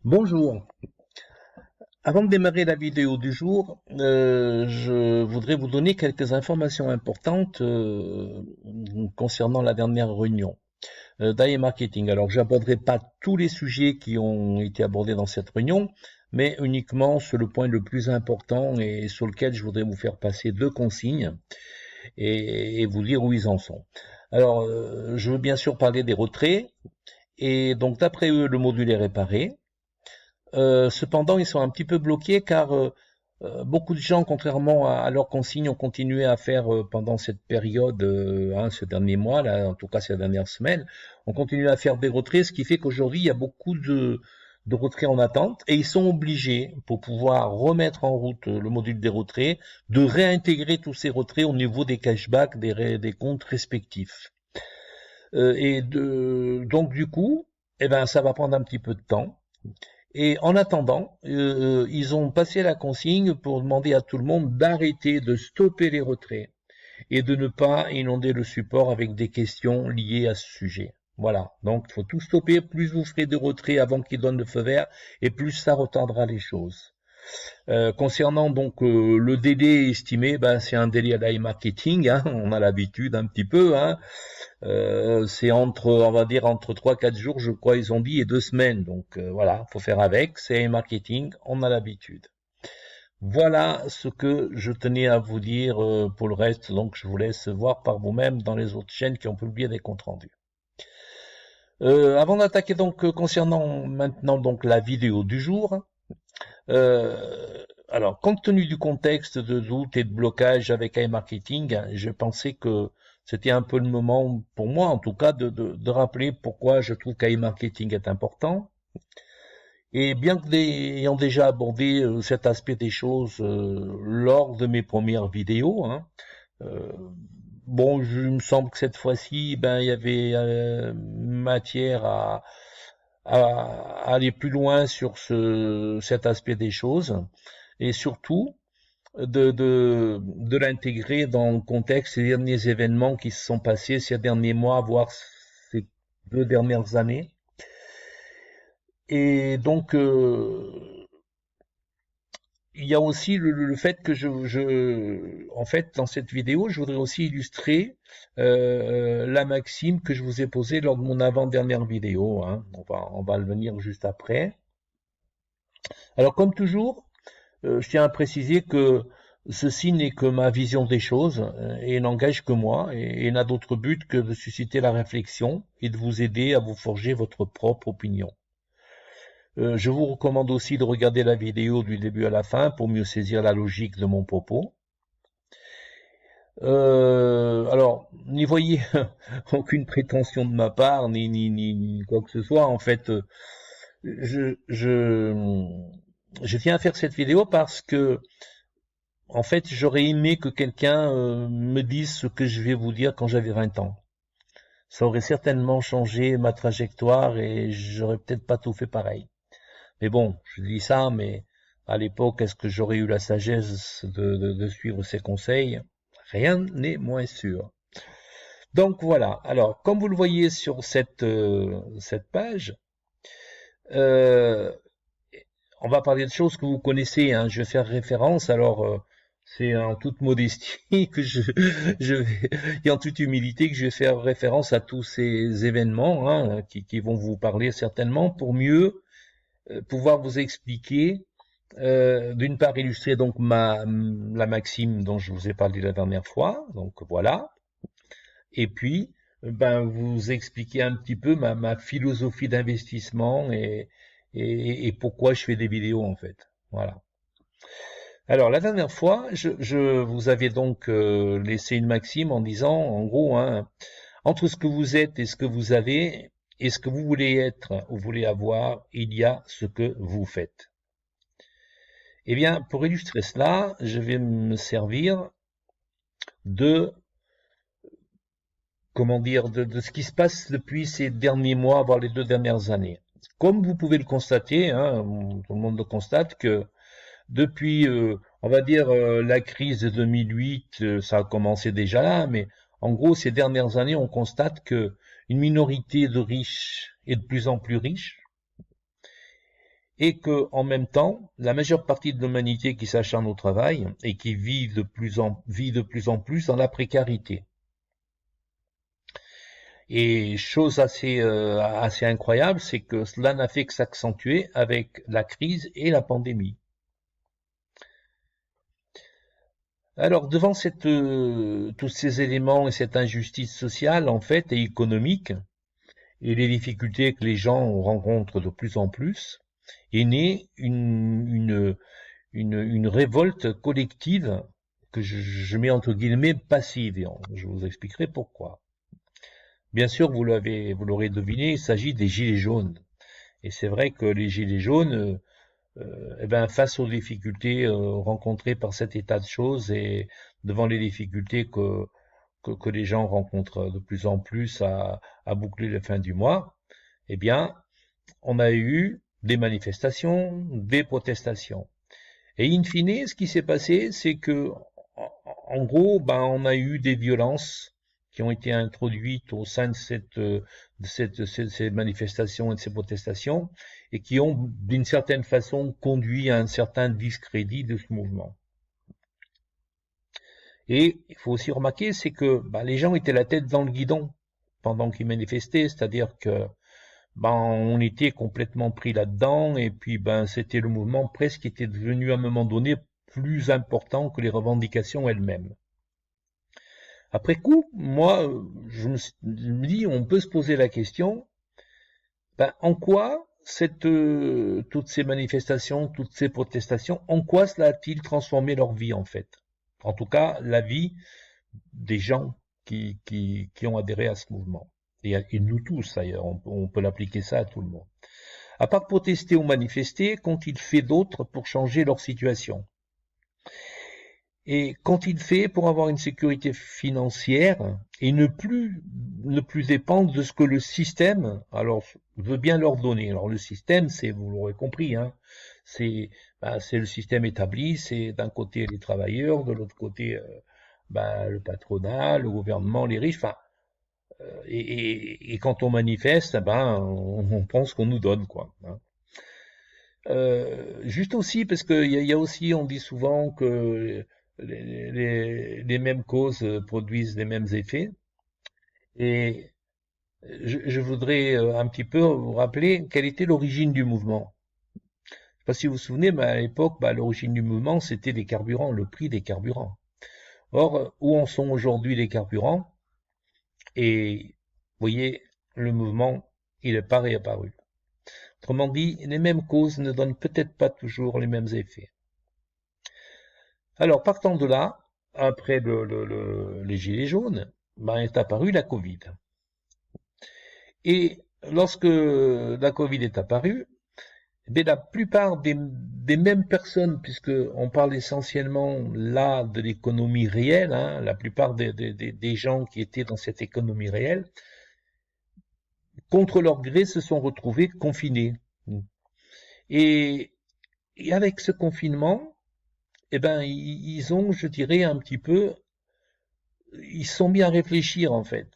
Bonjour. Avant de démarrer la vidéo du jour, je voudrais vous donner quelques informations importantes concernant la dernière réunion d'AE Marketing. Alors, j'aborderai pas tous les sujets qui ont été abordés dans cette réunion, mais uniquement sur le point le plus important et sur lequel je voudrais vous faire passer deux consignes et vous dire où ils en sont. Alors, je veux bien sûr parler des retraits, et donc d'après eux, le module est réparé. Cependant, ils sont un petit peu bloqués car beaucoup de gens, contrairement à leurs consignes, ont continué à faire pendant cette période, ces derniers mois, là, en tout cas ces dernières semaines, ont continué à faire des retraits, ce qui fait qu'aujourd'hui, il y a beaucoup de retraits en attente et ils sont obligés, pour pouvoir remettre en route le module des retraits, de réintégrer tous ces retraits au niveau des cashbacks des comptes respectifs. Donc du coup, eh ben, ça va prendre un petit peu de temps. Et en attendant, ils ont passé la consigne pour demander à tout le monde d'arrêter, de stopper les retraits et de ne pas inonder le support avec des questions liées à ce sujet. Voilà, donc il faut tout stopper, plus vous ferez de retraits avant qu'ils donnent le feu vert, et plus ça retardera les choses. Concernant donc le délai estimé, ben, c'est un délai à la marketing, hein, on a l'habitude un petit peu, hein, c'est on va dire, entre 3-4 jours, je crois, ils ont dit, et 2 semaines. Donc voilà, faut faire avec. C'est marketing, on a l'habitude. Voilà ce que je tenais à vous dire pour le reste. Donc je vous laisse voir par vous-même dans les autres chaînes qui ont publié des comptes rendus. Avant d'attaquer donc concernant maintenant donc la vidéo du jour. Alors, compte tenu du contexte de doute et de blocage avec iMarketing, je pensais que c'était un peu le moment, pour moi en tout cas, de rappeler pourquoi je trouve qu'iMarketing est important. Et bien que ayant déjà abordé cet aspect des choses lors de mes premières vidéos, hein, euh, bon, je me semble que cette fois-ci, ben, il y avait matière à aller plus loin sur cet aspect des choses et surtout de l'intégrer dans le contexte des derniers événements qui se sont passés ces derniers mois, voire ces 2 dernières années. Et donc, il y a aussi le fait que en fait, dans cette vidéo, je voudrais aussi illustrer la maxime que je vous ai posée lors de mon avant-dernière vidéo, hein. On va le venir juste après. Alors, comme toujours, je tiens à préciser que ceci n'est que ma vision des choses et n'engage que moi et n'a d'autre but que de susciter la réflexion et de vous aider à vous forger votre propre opinion. Je vous recommande aussi de regarder la vidéo du début à la fin pour mieux saisir la logique de mon propos. Alors, n'y voyez aucune prétention de ma part, ni quoi que ce soit. En fait, je, je, je tiens à faire cette vidéo parce que en fait, j'aurais aimé que quelqu'un me dise ce que je vais vous dire quand j'avais 20 ans. Ça aurait certainement changé ma trajectoire et j'aurais peut-être pas tout fait pareil. Mais bon, je dis ça, mais à l'époque, est-ce que j'aurais eu la sagesse de suivre ses conseils? Rien n'est moins sûr. Donc voilà. Alors, comme vous le voyez sur cette page, euh, on va parler de choses que vous connaissez, hein. Je vais faire référence. Alors, c'est en toute modestie que je vais, et en toute humilité que je vais faire référence à tous ces événements, hein, qui vont vous parler certainement pour mieux pouvoir vous expliquer, d'une part illustrer donc la maxime dont je vous ai parlé la dernière fois. Donc voilà. Et puis, ben, vous expliquer un petit peu ma philosophie d'investissement et pourquoi je fais des vidéos en fait. Voilà. Alors la dernière fois, je vous avais donc laissé une maxime en disant, en gros, hein, entre ce que vous êtes et ce que vous avez, et ce que vous voulez être ou voulez avoir, il y a ce que vous faites. Eh bien, pour illustrer cela, je vais me servir de, comment dire, de ce qui se passe depuis ces derniers mois, voire les 2 dernières années. Comme vous pouvez le constater, hein, tout le monde le constate, que depuis, on va dire, la crise de 2008, ça a commencé déjà là, mais en gros, ces dernières années, on constate que une minorité de riches est de plus en plus riche, et que, en même temps, la majeure partie de l'humanité qui s'acharne au travail et qui vit de plus en plus dans la précarité. Et chose assez incroyable, c'est que cela n'a fait que s'accentuer avec la crise et la pandémie. Alors, devant tous ces éléments et cette injustice sociale, en fait, et économique, et les difficultés que les gens rencontrent de plus en plus, est née une révolte collective que je mets entre guillemets passive, et je vous expliquerai pourquoi. Bien sûr, vous l'aurez deviné, il s'agit des gilets jaunes. Et c'est vrai que les gilets jaunes, face aux difficultés rencontrées par cet état de choses et devant les difficultés que les gens rencontrent de plus en plus à boucler la fin du mois, eh bien, on a eu des manifestations, des protestations. Et in fine, ce qui s'est passé, c'est que, en gros, on a eu des violences qui ont été introduites au sein de ces manifestations et de ces protestations, et qui ont, d'une certaine façon, conduit à un certain discrédit de ce mouvement. Et il faut aussi remarquer, c'est que les gens étaient la tête dans le guidon pendant qu'ils manifestaient, c'est-à-dire que on était complètement pris là-dedans, et puis c'était le mouvement presque qui était devenu à un moment donné plus important que les revendications elles-mêmes. Après coup, moi, je me dis, on peut se poser la question, en quoi toutes ces manifestations, toutes ces protestations, en quoi cela a-t-il transformé leur vie en fait? En tout cas, la vie des gens qui ont adhéré à ce mouvement. Et nous tous d'ailleurs, on peut l'appliquer ça à tout le monde. À part protester ou manifester, qu'ont-ils fait d'autre pour changer leur situation? Et qu'ont-ils fait pour avoir une sécurité financière et ne plus dépendre de ce que le système, alors, veut bien leur donner. Alors le système, c'est, vous l'aurez compris, hein, c'est le système établi, c'est d'un côté les travailleurs, de l'autre côté le patronat, le gouvernement, les riches, et quand on manifeste, on pense qu'on nous donne, quoi. Hein. Juste aussi, parce qu'il y a aussi, on dit souvent que les mêmes causes produisent les mêmes effets. Et je voudrais un petit peu vous rappeler quelle était l'origine du mouvement. Je ne sais pas si vous vous souvenez, mais à l'époque, l'origine du mouvement, c'était les carburants, le prix des carburants. Or, où en sont aujourd'hui les carburants? Et vous voyez, le mouvement, il n'est pas réapparu. Autrement dit, les mêmes causes ne donnent peut-être pas toujours les mêmes effets. Alors, partant de là, après les gilets jaunes, est apparue la Covid. Et lorsque la Covid est apparue, la plupart des mêmes personnes, puisque on parle essentiellement là de l'économie réelle, hein, la plupart des gens qui étaient dans cette économie réelle, contre leur gré, se sont retrouvés confinés. Et avec ce confinement, ils ont, je dirais, un petit peu, ils se sont mis à réfléchir en fait.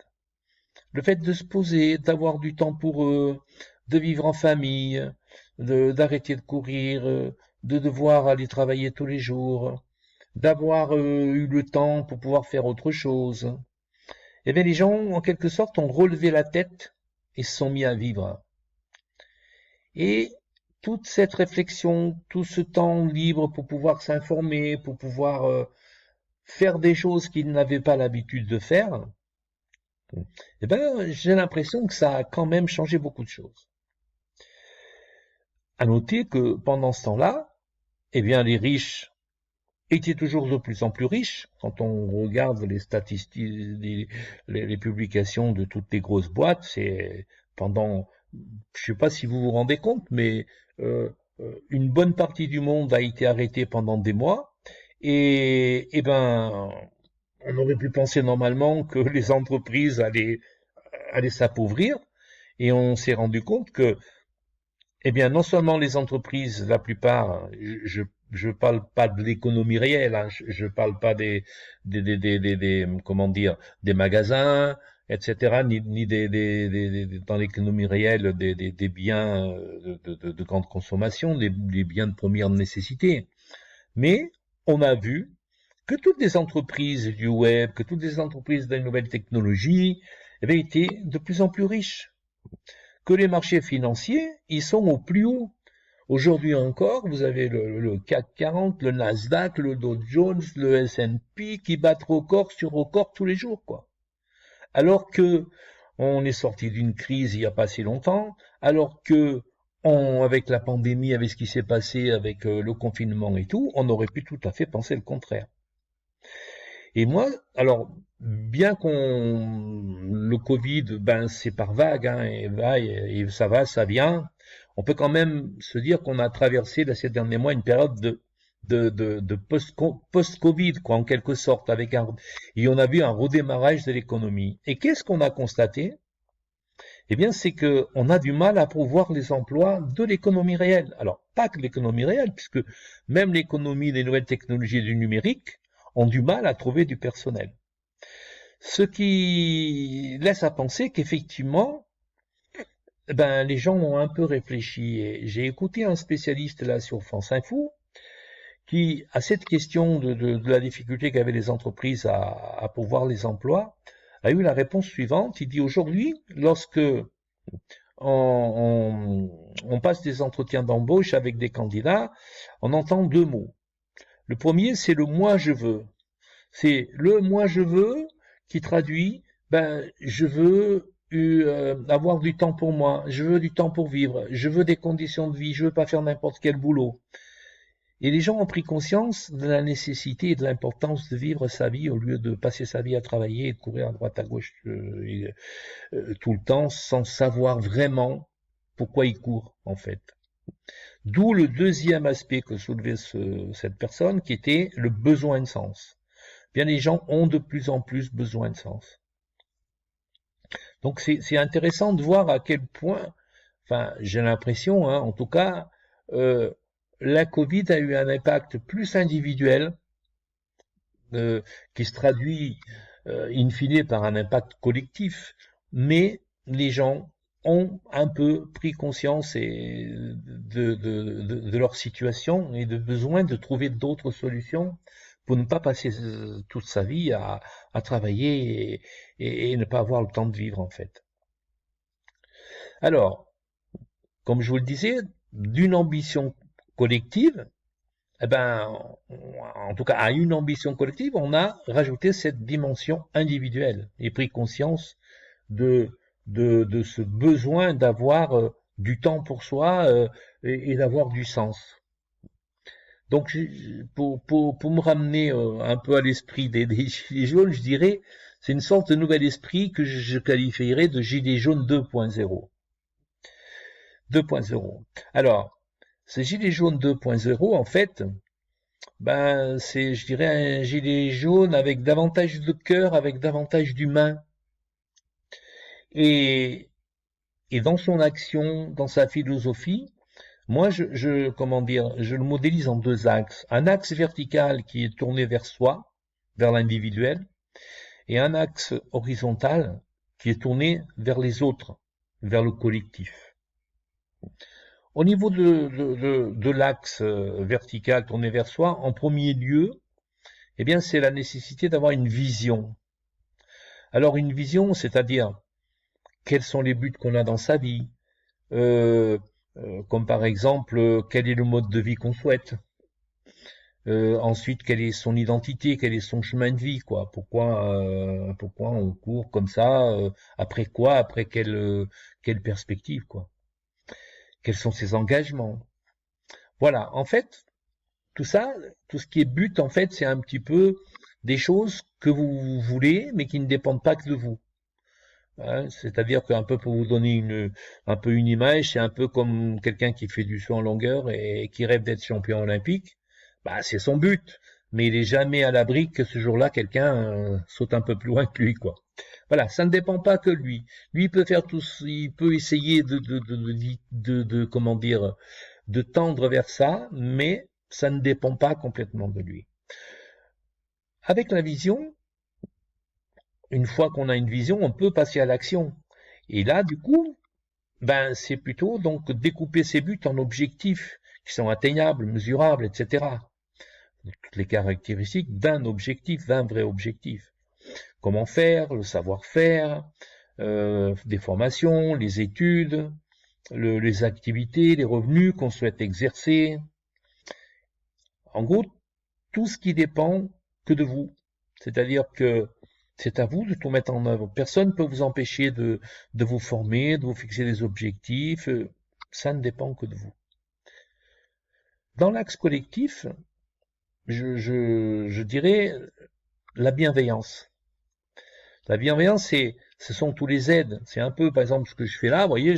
Le fait de se poser, d'avoir du temps pour eux, de vivre en famille, d'arrêter de courir, de devoir aller travailler tous les jours, d'avoir eu le temps pour pouvoir faire autre chose. Eh bien, les gens, en quelque sorte, ont relevé la tête et se sont mis à vivre. Et toute cette réflexion, tout ce temps libre pour pouvoir s'informer, pour pouvoir faire des choses qu'ils n'avaient pas l'habitude de faire, j'ai l'impression que ça a quand même changé beaucoup de choses. À noter que pendant ce temps-là, les riches étaient toujours de plus en plus riches. Quand on regarde les statistiques, les publications de toutes les grosses boîtes, c'est pendant, je sais pas si vous vous rendez compte, mais une bonne partie du monde a été arrêtée pendant des mois. Et on aurait pu penser normalement que les entreprises allaient s'appauvrir, et on s'est rendu compte que, non seulement les entreprises, la plupart, je parle pas de l'économie réelle, hein, je parle pas comment dire, des magasins, etc., ni dans l'économie réelle des biens de grande consommation, des biens de première nécessité. Mais on a vu que toutes les entreprises du web, que toutes les entreprises des nouvelles technologies, eh bien, étaient de plus en plus riches. Que les marchés financiers, ils sont au plus haut. Aujourd'hui encore, vous avez le CAC 40, le Nasdaq, le Dow Jones, le S&P qui battent record sur record tous les jours, quoi. Alors que on est sorti d'une crise il n'y a pas si longtemps, alors que avec la pandémie, avec ce qui s'est passé avec le confinement et tout, on aurait pu tout à fait penser le contraire. Et moi, alors, bien le Covid, ben c'est par vague, hein, et ça va, ça vient. On peut quand même se dire qu'on a traversé là, ces derniers mois une période de post-Covid, quoi, en quelque sorte, et on a vu un redémarrage de l'économie. Et qu'est-ce qu'on a constaté? Eh bien, c'est que on a du mal à pourvoir les emplois de l'économie réelle. Alors, pas que l'économie réelle, puisque même l'économie des nouvelles technologies du numérique ont du mal à trouver du personnel. Ce qui laisse à penser qu'effectivement, ben, les gens ont un peu réfléchi. Et j'ai écouté un spécialiste là sur France Info qui, à cette question de la difficulté qu'avaient les entreprises à pourvoir les emplois, a eu la réponse suivante. Il dit aujourd'hui, lorsque on passe des entretiens d'embauche avec des candidats, on entend deux mots. Le premier, c'est le moi je veux. C'est le moi je veux qui traduit, ben, je veux avoir du temps pour moi, je veux du temps pour vivre, je veux des conditions de vie, je veux pas faire n'importe quel boulot. Et les gens ont pris conscience de la nécessité et de l'importance de vivre sa vie au lieu de passer sa vie à travailler et de courir à droite à gauche tout le temps sans savoir vraiment pourquoi ils courent en fait. D'où le deuxième aspect que soulevait cette personne qui était le besoin de sens. Bien, les gens ont de plus en plus besoin de sens. Donc c'est intéressant de voir à quel point, enfin j'ai l'impression, hein, en tout cas, la Covid a eu un impact plus individuel qui se traduit in fine par un impact collectif, mais les gens ont un peu pris conscience de leur situation et de besoin de trouver d'autres solutions pour ne pas passer toute sa vie à travailler et ne pas avoir le temps de vivre en fait. Alors, comme je vous le disais, d'une ambition collective, eh ben, en tout cas, à une ambition collective, on a rajouté cette dimension individuelle et pris conscience de, de ce besoin d'avoir du temps pour soi et d'avoir du sens. Donc, pour me ramener un peu à l'esprit des Gilets jaunes, je dirais, c'est une sorte de nouvel esprit que je qualifierais de Gilets jaunes 2.0. 2.0. Alors, ce Gilets jaunes 2.0, en fait, ben, c'est, je dirais, un gilet jaune avec davantage de cœur, avec davantage d'humain. Et, et dans son action, dans sa philosophie, moi, comment dire, je le modélise en deux axes. Un axe vertical qui est tourné vers soi, vers l'individuel, et un axe horizontal qui est tourné vers les autres, vers le collectif. Au niveau de l'axe vertical tourné vers soi, en premier lieu, eh bien, c'est la nécessité d'avoir une vision. Alors, une vision, c'est-à-dire quels sont les buts qu'on a dans sa vie, comme par exemple, quel est le mode de vie qu'on souhaite. Ensuite, quelle est son identité, quel est son chemin de vie, quoi. Pourquoi on court comme ça, après quoi, après quelle perspective, quoi. Quels sont ses engagements. Voilà, en fait, tout ça, tout ce qui est but, en fait, c'est un petit peu des choses que vous voulez, mais qui ne dépendent pas que de vous. Hein, c'est-à-dire qu'un peu pour vous donner un peu une image, c'est un peu comme quelqu'un qui fait du saut en longueur et qui rêve d'être champion olympique. Bah, c'est son but, mais il est jamais à l'abri que ce jour-là, quelqu'un saute un peu plus loin que lui, quoi. Voilà, ça ne dépend pas que lui. Lui, il peut faire tout, il peut essayer comment dire, de tendre vers ça, mais ça ne dépend pas complètement de lui. Avec la vision, une fois qu'on a une vision, on peut passer à l'action. Et là, du coup, ben, c'est plutôt donc découper ses buts en objectifs qui sont atteignables, mesurables, etc. Toutes les caractéristiques d'un objectif, d'un vrai objectif. Comment faire, le savoir-faire, des formations, les études, les activités, les revenus qu'on souhaite exercer. En gros, tout ce qui dépend que de vous. C'est-à-dire que c'est à vous de tout mettre en œuvre. Personne ne peut vous empêcher de vous former, de vous fixer des objectifs. Ça ne dépend que de vous. Dans l'axe collectif, je dirais la bienveillance. La bienveillance, ce sont tous les aides. C'est un peu, par exemple, ce que je fais là. Vous voyez,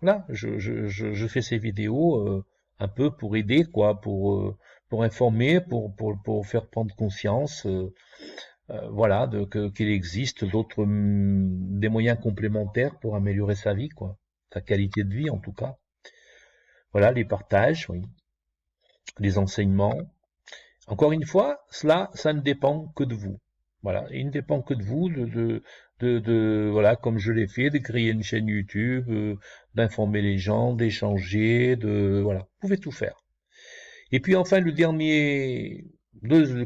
voilà, je fais ces vidéos un peu pour aider, quoi, pour informer, pour faire prendre conscience, voilà, qu'il existe d'autres, des moyens complémentaires pour améliorer sa vie, quoi, sa qualité de vie, en tout cas. Voilà, les partages, oui, les enseignements. Encore une fois, ça ne dépend que de vous. Voilà, il ne dépend que de vous, voilà, comme je l'ai fait, de créer une chaîne YouTube, d'informer les gens, d'échanger, voilà, vous pouvez tout faire. Et puis enfin, le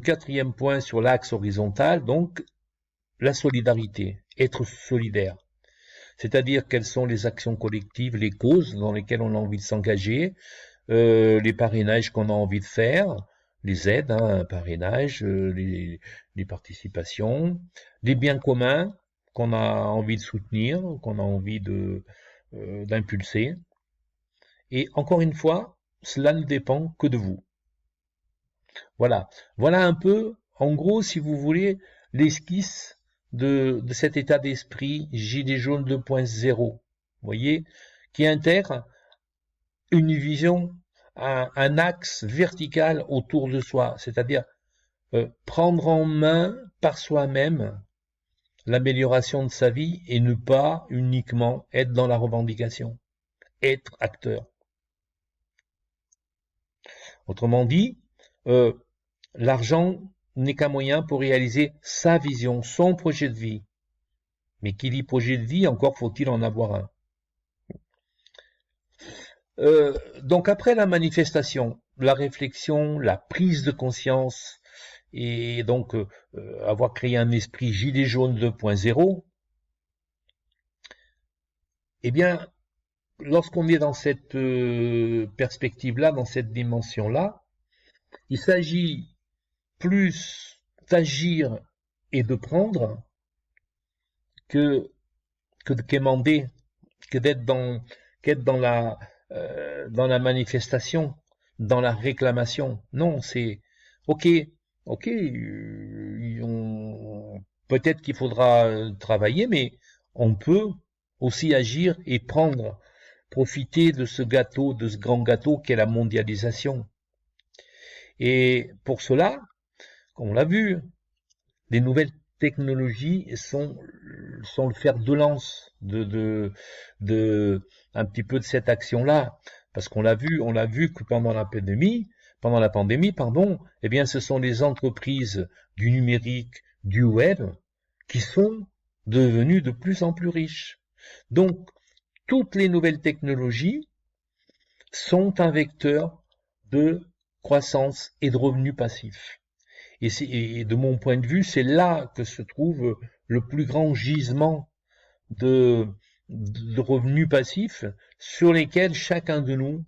quatrième point sur l'axe horizontal, donc, la solidarité, être solidaire. C'est-à-dire quelles sont les actions collectives, les causes dans lesquelles on a envie de s'engager, les parrainages qu'on a envie de faire, les aides, hein, parrainage, les participations, les biens communs qu'on a envie de soutenir, qu'on a envie d'impulser. Et encore une fois, cela ne dépend que de vous. Voilà. Voilà un peu, en gros, si vous voulez, l'esquisse de cet état d'esprit Gilet jaune 2.0. Vous voyez, qui intègre une vision, un axe vertical autour de soi, c'est-à-dire prendre en main par soi-même l'amélioration de sa vie et ne pas uniquement être dans la revendication, être acteur. Autrement dit, l'argent n'est qu'un moyen pour réaliser sa vision, son projet de vie. Mais qui dit projet de vie, encore faut-il en avoir un. Donc après la manifestation, la réflexion, la prise de conscience, et donc avoir créé un esprit gilet jaune 2.0, eh bien, lorsqu'on est dans cette perspective-là, dans cette dimension-là, il s'agit plus d'agir et de prendre que de quémander, que d'être dans la manifestation, dans la réclamation. Non, c'est ok, peut-être qu'il faudra travailler, mais on peut aussi agir et prendre, profiter de ce gâteau, de ce grand gâteau qu'est la mondialisation. Et pour cela, comme on l'a vu, les nouvelles technologies sont le fer de lance un petit peu de cette action-là, parce qu'on l'a vu que pendant la pandémie, pardon, eh bien, ce sont les entreprises du numérique, du web, qui sont devenues de plus en plus riches. Donc, toutes les nouvelles technologies sont un vecteur de croissance et de revenus passifs. Et de mon point de vue, c'est là que se trouve le plus grand gisement de revenus passifs sur lesquels chacun de nous,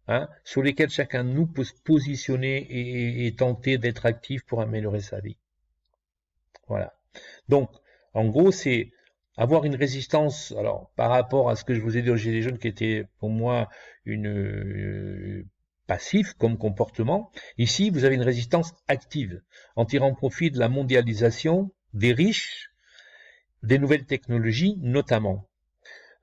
peut se positionner et tenter d'être actif pour améliorer sa vie. Voilà. Donc, en gros, c'est avoir une résistance, alors par rapport à ce que je vous ai dit au Gilet jaune, qui était pour moi une passif comme comportement, ici vous avez une résistance active, en tirant profit de la mondialisation des riches, des nouvelles technologies notamment.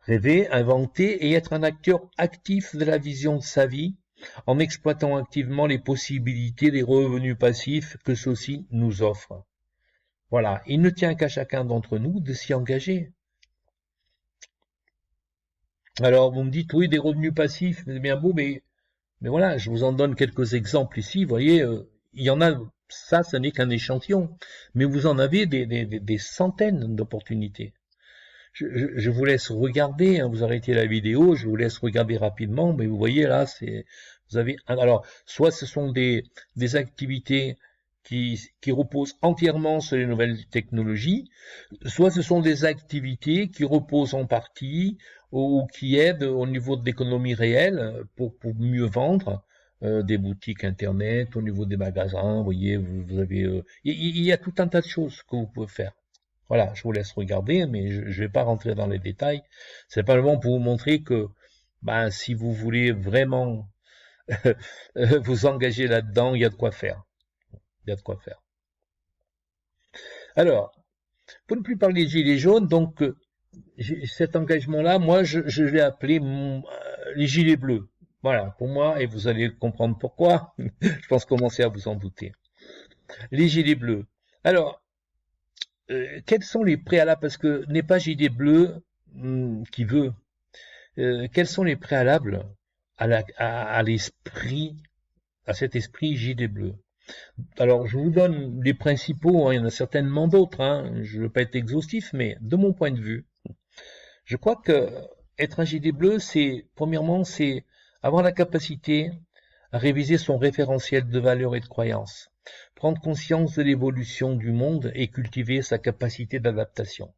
Rêver, inventer et être un acteur actif de la vision de sa vie, en exploitant activement les possibilités des revenus passifs que ceux-ci nous offrent. Voilà, il ne tient qu'à chacun d'entre nous de s'y engager. Alors, vous me dites, oui, des revenus passifs, c'est bien beau, mais voilà, je vous en donne quelques exemples ici. Vous voyez, il y en a ça, ce n'est qu'un échantillon. Mais vous en avez des centaines d'opportunités. Je vous laisse regarder, hein, vous arrêtez la vidéo, je vous laisse regarder rapidement, mais vous voyez là, vous avez, alors, soit ce sont des activités qui reposent entièrement sur les nouvelles technologies, soit ce sont des activités qui reposent en partie ou qui aident au niveau de l'économie réelle pour mieux vendre. Des boutiques internet, au niveau des magasins, vous voyez, vous avez, il y a tout un tas de choses que vous pouvez faire. Voilà, je vous laisse regarder, mais je ne vais pas rentrer dans les détails. C'est simplement pour vous montrer que, ben, si vous voulez vraiment vous engager là-dedans, il y a de quoi faire. Il y a de quoi faire. Alors, pour ne plus parler des gilets jaunes, donc cet engagement-là, moi, je l'ai appelé les gilets bleus. Voilà, pour moi, et vous allez comprendre pourquoi. Je pense commencer à vous en douter. Les gilets bleus. Alors, quels sont les préalables? Parce que n'est pas gilet bleu qui veut. Quels sont les préalables à l'esprit, à cet esprit gilet bleu? Alors, je vous donne les principaux, hein, il y en a certainement d'autres, hein, je ne veux pas être exhaustif, mais de mon point de vue, je crois que être un gilet bleu, premièrement, c'est avoir la capacité à réviser son référentiel de valeurs et de croyances, prendre conscience de l'évolution du monde et cultiver sa capacité d'adaptation.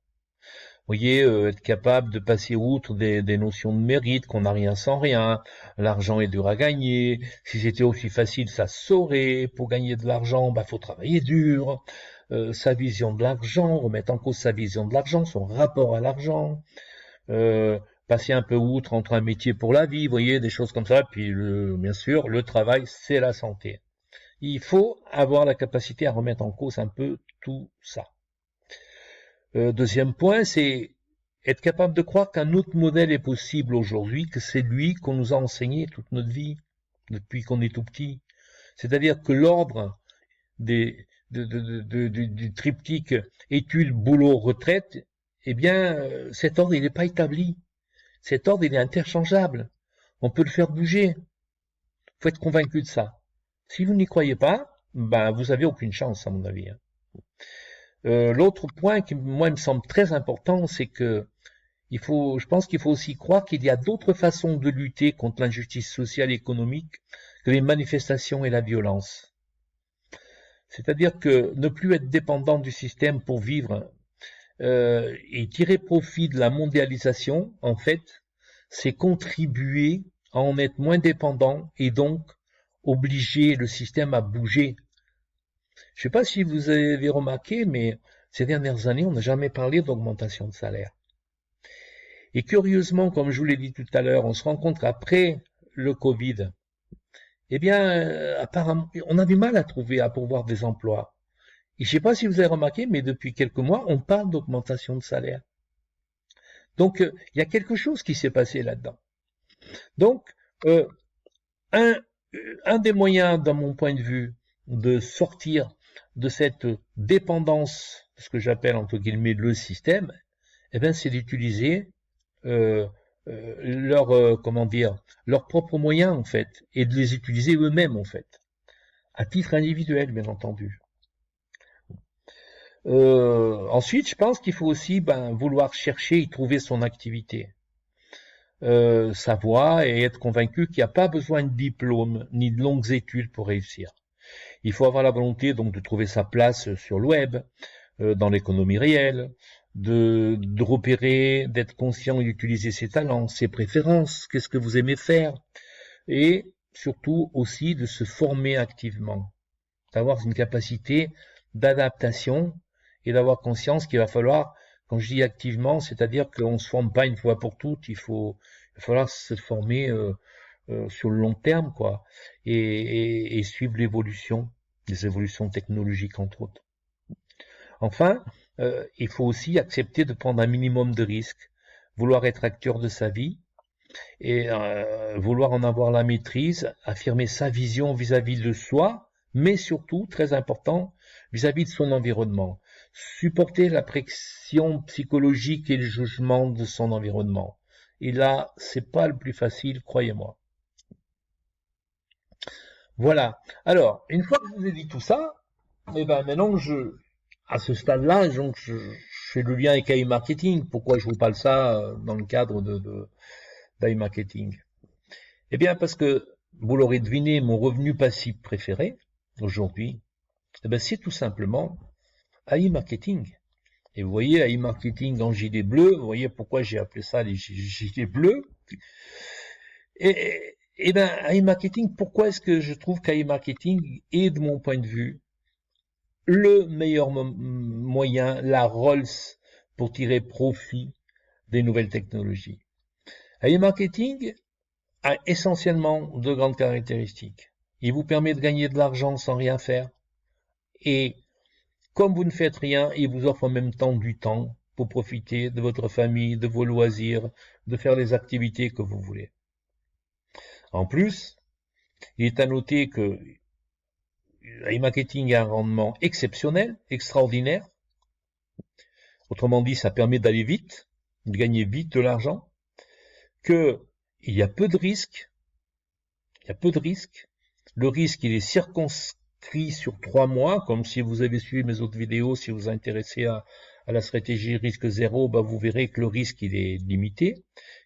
Vous voyez, être capable de passer outre des notions de mérite, qu'on n'a rien sans rien, l'argent est dur à gagner, si c'était aussi facile, ça se saurait, pour gagner de l'argent, bah, faut travailler dur, sa vision de l'argent, remettre en cause sa vision de l'argent, son rapport à l'argent, passer un peu outre entre un métier pour la vie, vous voyez, des choses comme ça, puis bien sûr, le travail, c'est la santé. Il faut avoir la capacité à remettre en cause un peu tout ça. Deuxième point, c'est être capable de croire qu'un autre modèle est possible aujourd'hui, que c'est lui qu'on nous a enseigné toute notre vie, depuis qu'on est tout petit. C'est-à-dire que l'ordre du triptyque études, boulot, retraite, eh bien, cet ordre, il n'est pas établi. Cet ordre, il est interchangeable. On peut le faire bouger. Il faut être convaincu de ça. Si vous n'y croyez pas, ben, vous avez aucune chance, à mon avis. L'autre point qui, moi, me semble très important, c'est que je pense qu'il faut aussi croire qu'il y a d'autres façons de lutter contre l'injustice sociale et économique que les manifestations et la violence. C'est-à-dire que ne plus être dépendant du système pour vivre et tirer profit de la mondialisation, en fait, c'est contribuer à en être moins dépendant et donc obliger le système à bouger. Je ne sais pas si vous avez remarqué, mais ces dernières années, on n'a jamais parlé d'augmentation de salaire. Et curieusement, comme je vous l'ai dit tout à l'heure, on se rend compte qu'après le Covid, eh bien, apparemment, on a du mal à pourvoir des emplois. Et je ne sais pas si vous avez remarqué, mais depuis quelques mois, on parle d'augmentation de salaire. Donc, il y a quelque chose qui s'est passé là-dedans. Donc, un des moyens, dans mon point de vue, de sortir de cette dépendance, ce que j'appelle entre guillemets le système, eh bien, c'est d'utiliser leurs propres moyens en fait, et de les utiliser eux-mêmes en fait, à titre individuel bien entendu. Ensuite, je pense qu'il faut aussi vouloir chercher et trouver son activité. Sa voie et être convaincu qu'il n'y a pas besoin de diplôme ni de longues études pour réussir. Il faut avoir la volonté donc de trouver sa place sur le web, dans l'économie réelle, de repérer, d'être conscient et d'utiliser ses talents, ses préférences, qu'est-ce que vous aimez faire, et surtout aussi de se former activement, d'avoir une capacité d'adaptation et d'avoir conscience qu'il va falloir, quand je dis activement, c'est-à-dire qu'on ne se forme pas une fois pour toutes, il va falloir se former sur le long terme, quoi, et suivre l'évolution, les évolutions technologiques entre autres. Enfin, il faut aussi accepter de prendre un minimum de risques, vouloir être acteur de sa vie et vouloir en avoir la maîtrise, affirmer sa vision vis-à-vis de soi, mais surtout, très important, vis-à-vis de son environnement. Supporter la pression psychologique et le jugement de son environnement. Et là, c'est pas le plus facile, croyez-moi. Voilà. Alors, une fois que je vous ai dit tout ça, Et ben maintenant, à ce stade-là, donc, je fais le lien avec iMarketing. Pourquoi je vous parle ça dans le cadre d'iMarketing? Eh bien, parce que, vous l'aurez deviné, mon revenu passif préféré, aujourd'hui, eh ben, c'est tout simplement iMarketing. Et vous voyez, iMarketing en gilet bleu, vous voyez pourquoi j'ai appelé ça les gilets bleus. Et ben, iMarketing, pourquoi est-ce que je trouve qu'iMarketing est, de mon point de vue, le meilleur moyen, la Rolls, pour tirer profit des nouvelles technologies? iMarketing a essentiellement deux grandes caractéristiques. Il vous permet de gagner de l'argent sans rien faire. Et comme vous ne faites rien, il vous offre en même temps du temps pour profiter de votre famille, de vos loisirs, de faire les activités que vous voulez. En plus, il est à noter que iMarketing a un rendement exceptionnel, extraordinaire. Autrement dit, ça permet d'aller vite, de gagner vite de l'argent, qu'il y a peu de risques. Le risque, il est circonscrit sur 3 mois, comme si vous avez suivi mes autres vidéos, si vous vous intéressez à la stratégie risque zéro, bah vous verrez que le risque, il est limité,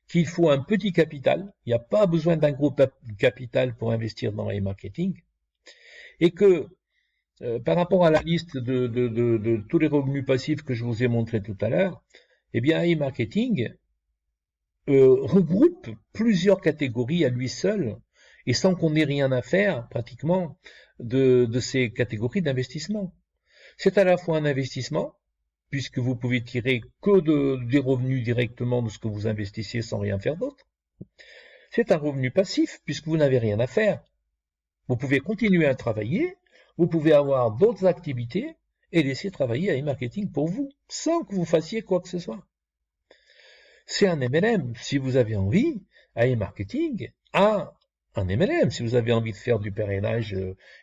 qu'il faut un petit capital, il n'y a pas besoin d'un gros capital pour investir dans iMarketing, et que par rapport à la liste de tous les revenus passifs que je vous ai montré tout à l'heure, eh bien iMarketing regroupe plusieurs catégories à lui seul, et sans qu'on ait rien à faire, pratiquement, de ces catégories d'investissement. C'est à la fois un investissement, puisque vous pouvez tirer que des revenus directement de ce que vous investissez sans rien faire d'autre. C'est un revenu passif, puisque vous n'avez rien à faire. Vous pouvez continuer à travailler, vous pouvez avoir d'autres activités et laisser travailler iMarketing pour vous, sans que vous fassiez quoi que ce soit. C'est un MLM. Si vous avez envie, iMarketing a un MLM. Si vous avez envie de faire du parrainage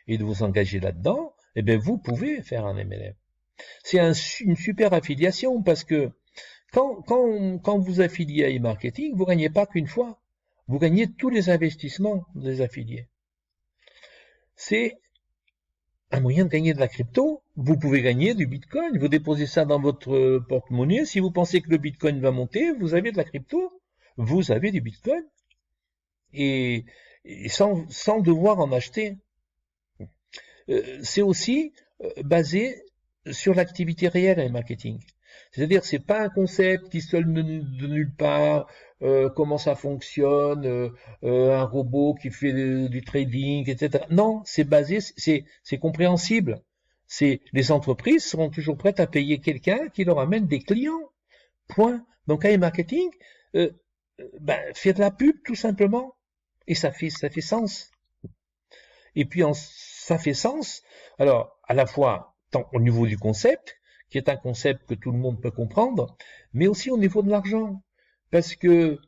et de vous engager là-dedans, eh bien vous pouvez faire un MLM. C'est une super affiliation parce que quand vous affiliez à iMarketing, vous ne gagnez pas qu'une fois. Vous gagnez tous les investissements des affiliés. C'est un moyen de gagner de la crypto. Vous pouvez gagner du Bitcoin. Vous déposez ça dans votre porte-monnaie. Si vous pensez que le Bitcoin va monter, vous avez de la crypto. Vous avez du Bitcoin. Et sans devoir en acheter. C'est aussi basé sur l'activité réelle à marketing. C'est-à-dire, c'est pas un concept qui sort de nulle part, comment ça fonctionne, un robot qui fait du trading, etc. Non, c'est basé, c'est compréhensible. Les entreprises seront toujours prêtes à payer quelqu'un qui leur amène des clients. Point. Donc, marketing, fait de la pub tout simplement, et ça fait sens. Et puis, ça fait sens. Alors, à la fois tant au niveau du concept, qui est un concept que tout le monde peut comprendre, mais aussi au niveau de l'argent. Parce que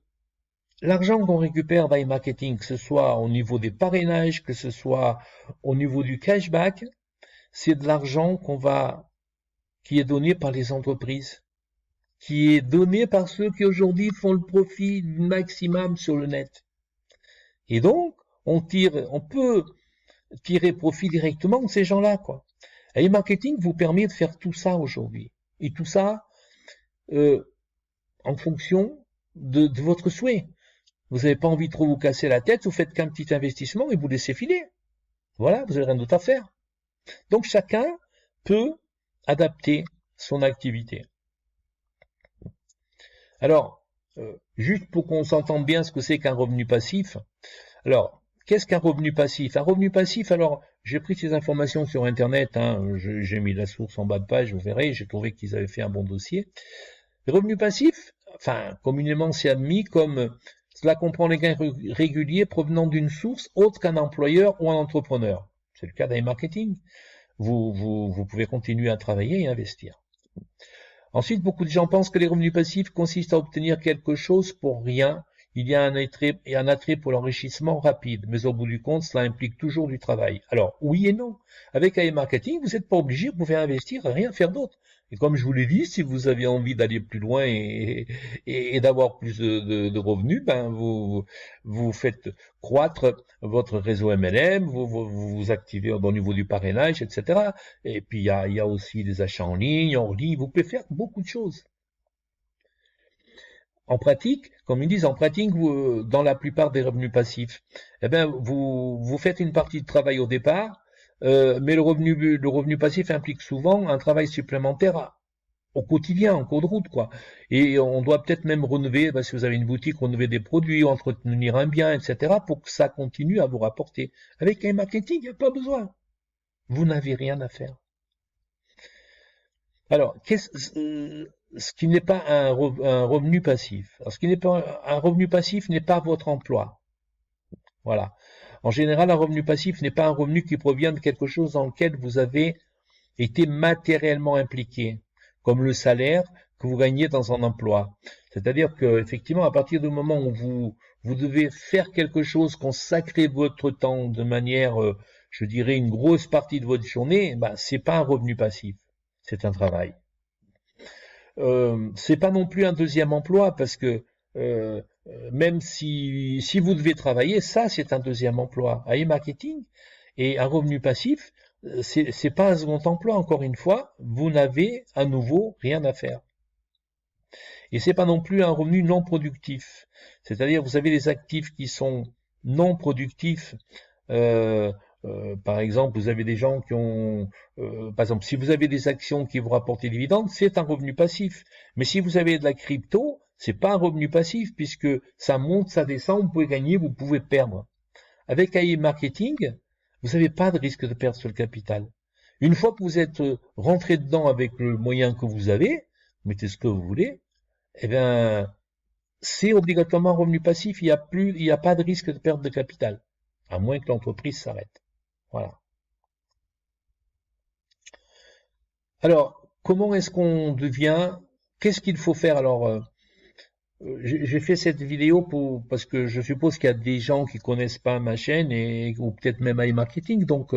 l'argent qu'on récupère dans marketing, que ce soit au niveau des parrainages, que ce soit au niveau du cashback, c'est de l'argent qui est donné par les entreprises, qui est donné par ceux qui aujourd'hui font le profit maximum sur le net. Et donc, on peut tirer profit directement de ces gens-là, quoi. Et marketing vous permet de faire tout ça aujourd'hui. Et tout ça en fonction de votre souhait. Vous n'avez pas envie de trop vous casser la tête, vous faites qu'un petit investissement et vous laissez filer. Voilà, vous n'avez rien d'autre à faire. Donc chacun peut adapter son activité. Alors, juste pour qu'on s'entende bien ce que c'est qu'un revenu passif. Alors, qu'est-ce qu'un revenu passif? Un revenu passif, alors, j'ai pris ces informations sur Internet, j'ai mis la source en bas de page, vous verrez, j'ai trouvé qu'ils avaient fait un bon dossier. Les revenus passifs, communément c'est admis comme cela comprend les gains réguliers provenant d'une source autre qu'un employeur ou un entrepreneur. C'est le cas d'iMarketing. Vous pouvez continuer à travailler et investir. Ensuite, beaucoup de gens pensent que les revenus passifs consistent à obtenir quelque chose pour rien. il y a un attrait pour l'enrichissement rapide, mais au bout du compte, cela implique toujours du travail. Alors, oui et non. Avec AI Marketing, vous n'êtes pas obligé, vous pouvez investir et rien faire d'autre. Et comme je vous l'ai dit, si vous avez envie d'aller plus loin et d'avoir plus de revenus, ben vous faites croître votre réseau MLM, vous activez au niveau du parrainage, etc. Et puis il y a aussi des achats en ligne, vous pouvez faire beaucoup de choses. En pratique, comme ils disent, en pratique, dans la plupart des revenus passifs, eh ben, vous faites une partie de travail au départ, mais le revenu passif implique souvent un travail supplémentaire au quotidien, en cours de route, quoi. Et on doit peut-être même renouveler, si vous avez une boutique, renouveler des produits, entretenir un bien, etc., pour que ça continue à vous rapporter. Avec un marketing, il n'y a pas besoin. Vous n'avez rien à faire. Alors, ce qui n'est pas un revenu passif. Alors, ce qui n'est pas un revenu passif n'est pas votre emploi. Voilà. En général, un revenu passif n'est pas un revenu qui provient de quelque chose dans lequel vous avez été matériellement impliqué, comme le salaire que vous gagnez dans un emploi. C'est-à-dire que, effectivement, à partir du moment où vous devez faire quelque chose, consacrer votre temps de manière, je dirais, une grosse partie de votre journée, ben, c'est pas un revenu passif. C'est un travail. C'est pas non plus un deuxième emploi parce que même si vous devez travailler, ça c'est un deuxième emploi. E-marketing et un revenu passif, c'est pas un second emploi. Encore une fois, vous n'avez à nouveau rien à faire. Et c'est pas non plus un revenu non productif. C'est-à-dire vous avez des actifs qui sont non productifs. Par exemple, vous avez des gens qui ont, par exemple, si vous avez des actions qui vous rapportent des dividendes, c'est un revenu passif. Mais si vous avez de la crypto, c'est pas un revenu passif puisque ça monte, ça descend, vous pouvez gagner, vous pouvez perdre. Avec AI Marketing, vous n'avez pas de risque de perdre sur le capital. Une fois que vous êtes rentré dedans avec le moyen que vous avez, mettez ce que vous voulez, eh bien, c'est obligatoirement un revenu passif. Il n'y a pas de risque de perte de capital, à moins que l'entreprise s'arrête. Voilà. Alors, comment est-ce qu'on devient? Qu'est-ce qu'il faut faire? Alors, j'ai fait cette vidéo parce que je suppose qu'il y a des gens qui connaissent pas ma chaîne ou peut-être même iMarketing. Donc,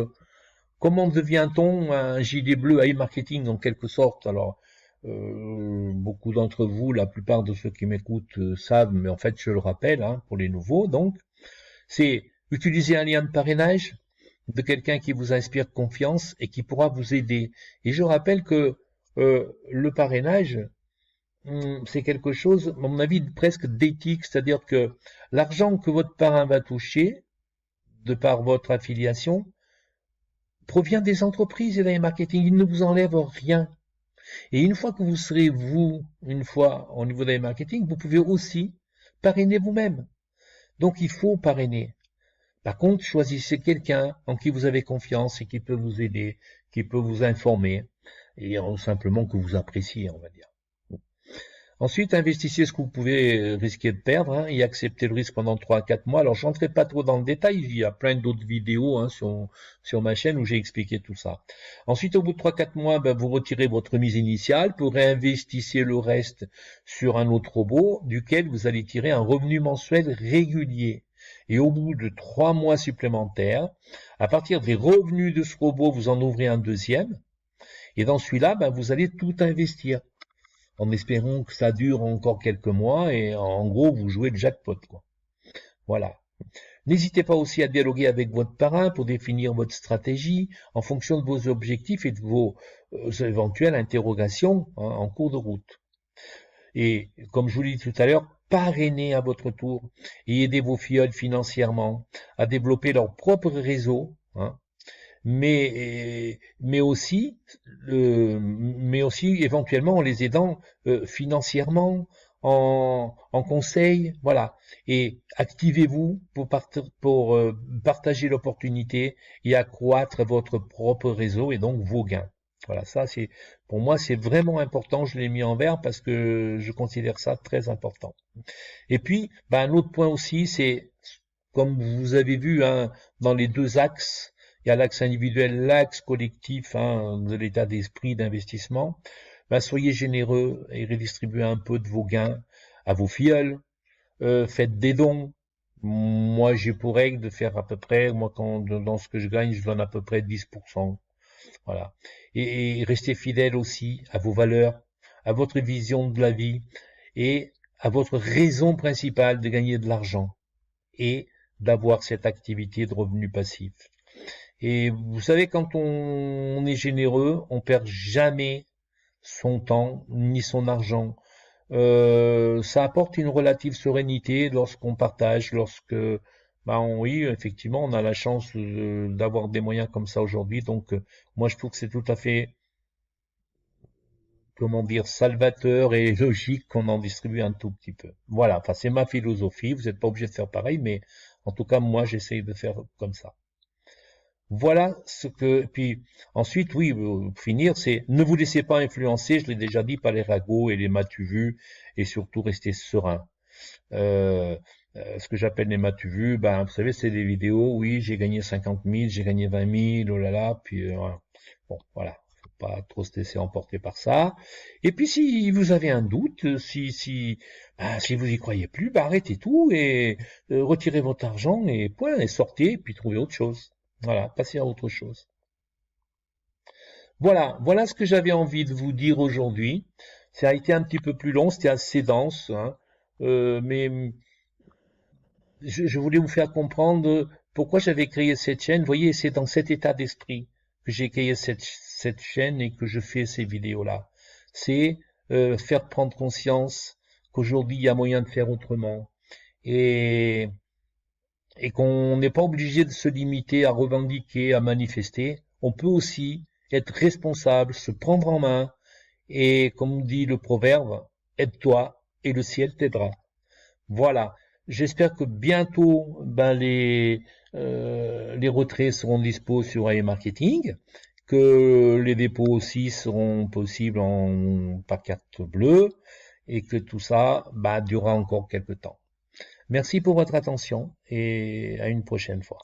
comment devient-on un gilet bleu iMarketing en quelque sorte? Alors, beaucoup d'entre vous, la plupart de ceux qui m'écoutent savent, mais en fait, je le rappelle hein, pour les nouveaux. Donc, c'est utiliser un lien de parrainage de quelqu'un qui vous inspire confiance et qui pourra vous aider. Et je rappelle que le parrainage, c'est quelque chose, à mon avis, presque d'éthique, c'est-à-dire que l'argent que votre parrain va toucher, de par votre affiliation, provient des entreprises et des marketing. Il ne vous enlève rien. Et une fois que vous serez, une fois au niveau des marketing, vous pouvez aussi parrainer vous-même. Donc il faut parrainer. Par contre, choisissez quelqu'un en qui vous avez confiance et qui peut vous aider, qui peut vous informer, et simplement que vous appréciez, on va dire. Ensuite, investissez ce que vous pouvez risquer de perdre hein, et acceptez le risque pendant 3 à 4 mois. Alors, je n'entrerai pas trop dans le détail, il y a plein d'autres vidéos hein, sur ma chaîne où j'ai expliqué tout ça. Ensuite, au bout de 3-4 mois, vous retirez votre mise initiale, vous réinvestissez le reste sur un autre robot duquel vous allez tirer un revenu mensuel régulier. Et au bout de 3 mois supplémentaires, à partir des revenus de ce robot, vous en ouvrez un deuxième. Et dans celui-là, vous allez tout investir en espérant que ça dure encore quelques mois et en gros vous jouez le jackpot quoi. Voilà. N'hésitez pas aussi à dialoguer avec votre parrain pour définir votre stratégie en fonction de vos objectifs et de vos éventuelles interrogations hein, en cours de route. Et comme je vous l'ai dit tout à l'heure, parrainez à votre tour et aidez vos filleuls financièrement à développer leur propre réseau hein, mais aussi éventuellement en les aidant financièrement en conseil voilà et activez-vous pour partager l'opportunité et accroître votre propre réseau et donc vos gains. Voilà, ça c'est pour moi c'est vraiment important, je l'ai mis en vert parce que je considère ça très important. Et puis un autre point aussi, c'est comme vous avez vu hein, dans les deux axes, il y a l'axe individuel, l'axe collectif hein, de l'état d'esprit d'investissement. Soyez généreux et redistribuez un peu de vos gains à vos filleuls, faites des dons. Moi, j'ai pour règle de faire à peu près, moi, dans ce que je gagne, je donne à peu près 10%. Voilà. Et restez fidèle aussi à vos valeurs, à votre vision de la vie et à votre raison principale de gagner de l'argent et d'avoir cette activité de revenu passif. Et vous savez, quand on est généreux, on perd jamais son temps ni son argent. Ça apporte une relative sérénité lorsqu'on partage, lorsque, oui, effectivement, on a la chance d'avoir des moyens comme ça aujourd'hui. Donc, moi, je trouve que c'est tout à fait, comment dire, salvateur et logique qu'on en distribue un tout petit peu. Voilà. Enfin, c'est ma philosophie. Vous n'êtes pas obligé de faire pareil, mais en tout cas, moi, j'essaye de faire comme ça. Voilà ce que, puis ensuite, oui, pour finir, c'est ne vous laissez pas influencer, je l'ai déjà dit, par les ragots et les m'as-tu vu, et surtout restez serein. Euh, Ce que j'appelle les m'as-tu vu, vous savez, c'est des vidéos, oui, j'ai gagné 50 000, j'ai gagné 20 000, oh là là, puis voilà. Bon, voilà, faut pas trop se laisser emporter par ça. Et puis si vous avez un doute, si vous y croyez plus, arrêtez tout et retirez votre argent et point, et sortez, et puis trouvez autre chose. Voilà, passez à autre chose. Voilà ce que j'avais envie de vous dire aujourd'hui. Ça a été un petit peu plus long, c'était assez dense, hein. Mais je voulais vous faire comprendre pourquoi j'avais créé cette chaîne. Vous voyez, c'est dans cet état d'esprit que j'ai créé cette chaîne et que je fais ces vidéos-là. C'est faire prendre conscience qu'aujourd'hui, il y a moyen de faire autrement. Et, et qu'on n'est pas obligé de se limiter à revendiquer, à manifester. On peut aussi être responsable, se prendre en main et, comme dit le proverbe, aide-toi et le ciel t'aidera. Voilà. J'espère que bientôt, les retraits seront dispo sur AI Marketing, que les dépôts aussi seront possibles par carte bleue et que tout ça, durera encore quelques temps. Merci pour votre attention et à une prochaine fois.